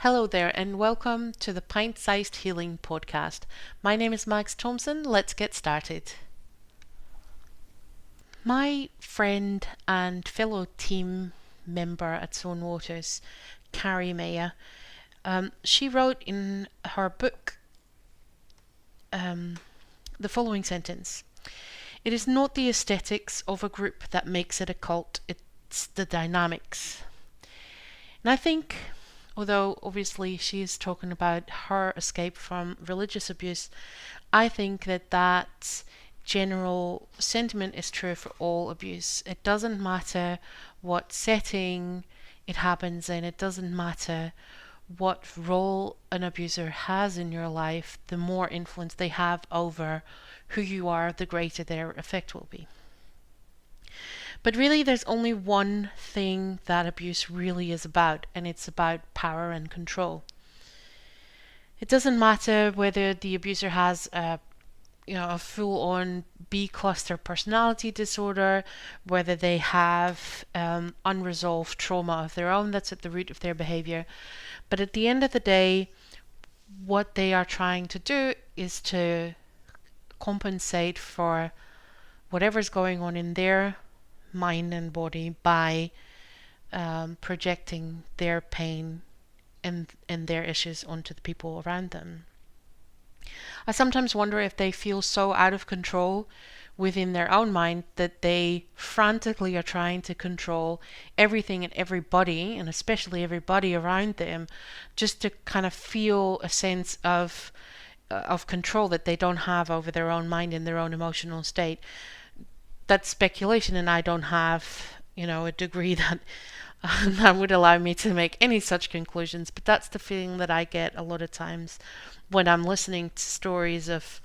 Hello there, and welcome to the Pint-Sized Healing Podcast. My name is Max Thompson. Let's get started. My friend and fellow team member at SwanWaters, Carrie Mayer, she wrote in her book the following sentence: "It is not the aesthetics of a group that makes it a cult, it's the dynamics." And I think, although obviously she is talking about her escape from religious abuse, I think that general sentiment is true for all abuse. It doesn't matter what setting it happens in, it doesn't matter what role an abuser has in your life. The more influence they have over who you are, the greater their effect will be. But really, there's only one thing that abuse really is about, and it's about power and control. It doesn't matter whether the abuser has a full-on B cluster personality disorder, whether they have unresolved trauma of their own that's at the root of their behavior. But at the end of the day, what they are trying to do is to compensate for whatever's going on in their mind and body by projecting their pain and their issues onto the people around them. I sometimes wonder if they feel so out of control within their own mind that they frantically are trying to control everything and everybody, and especially everybody around them, just to kind of feel a sense of control that they don't have over their own mind and their own emotional state. That's speculation, and I don't have, a degree that that would allow me to make any such conclusions. But that's the feeling that I get a lot of times when I'm listening to stories of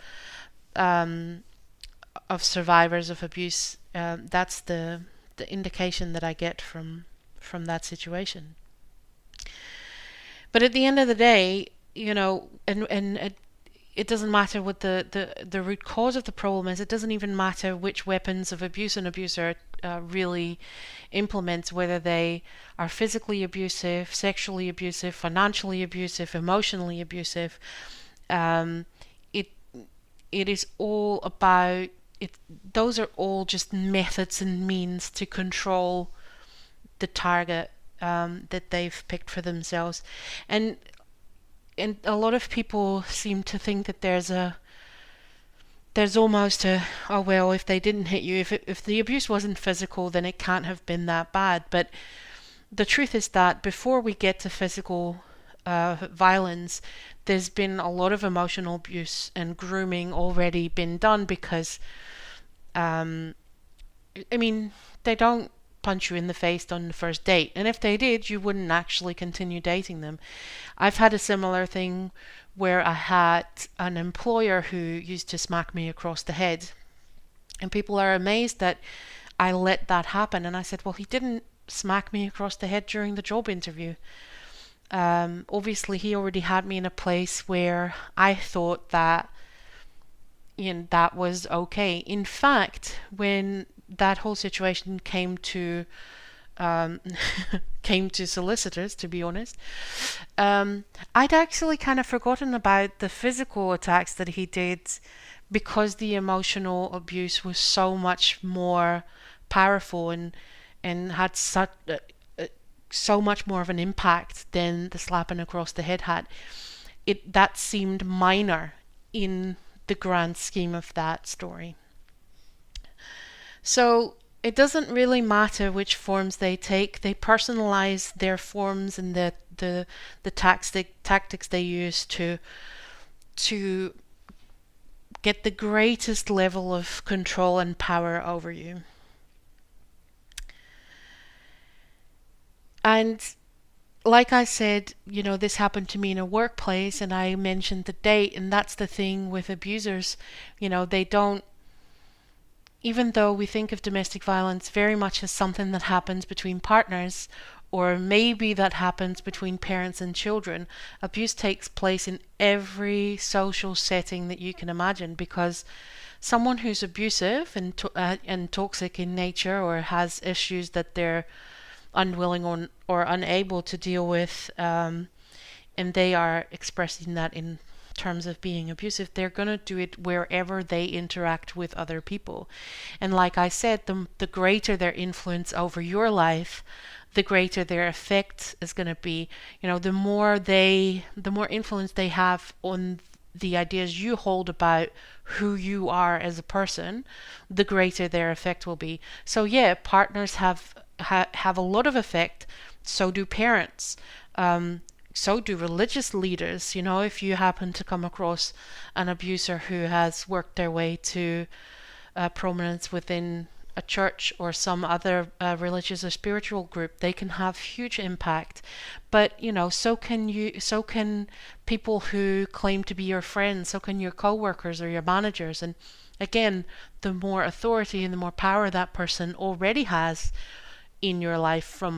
survivors of abuse. That's the indication that I get from that situation. But at the end of the day, and it doesn't matter what the root cause of the problem is. It doesn't even matter which weapons of abuse an abuser really implements, whether they are physically abusive, sexually abusive, financially abusive, emotionally abusive. It is all about it. Those are all just methods and means to control the target that they've picked for themselves. And a lot of people seem to think that there's almost a, oh well, if they didn't hit you, if the abuse wasn't physical, then it can't have been that bad. But the truth is that before we get to physical violence, there's been a lot of emotional abuse and grooming already been done, because they don't punch you in the face on the first date, and if they did, you wouldn't actually continue dating them. I've had a similar thing where I had an employer who used to smack me across the head, and people are amazed that I let that happen. And I said, well, he didn't smack me across the head during the job interview. Obviously he already had me in a place where I thought that that was okay. In fact, when that whole situation came to solicitors, to be honest, I'd actually kind of forgotten about the physical attacks that he did, because the emotional abuse was so much more powerful and had so much more of an impact than the slapping across the head had. That seemed minor in the grand scheme of that story. So it doesn't really matter which forms they take. They personalize their forms and the tactics they use to get the greatest level of control and power over you. And like I said, this happened to me in a workplace, and I mentioned the date, and that's the thing with abusers. They don't, even though we think of domestic violence very much as something that happens between partners, or maybe that happens between parents and children, abuse takes place in every social setting that you can imagine, because someone who's abusive and toxic in nature, or has issues that they're unwilling or unable to deal with and they are expressing that in terms of being abusive, they're going to do it wherever they interact with other people. And like I said, the greater their influence over your life, the greater their effect is going to be. The more influence they have on the ideas you hold about who you are as a person, the greater their effect will be. So yeah, partners have a lot of effect. So do parents. So do religious leaders. If you happen to come across an abuser who has worked their way to prominence within a church or some other religious or spiritual group, they can have huge impact. But so can people who claim to be your friends, so can your co-workers or your managers. And again, the more authority and the more power that person already has in your life from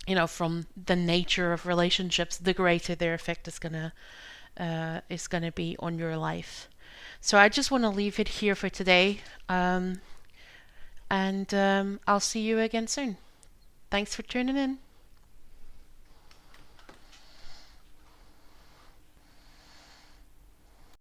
the nature of relationships, the greater their effect is gonna be on your life. So I just want to leave it here for today. And I'll see you again soon. Thanks for tuning in.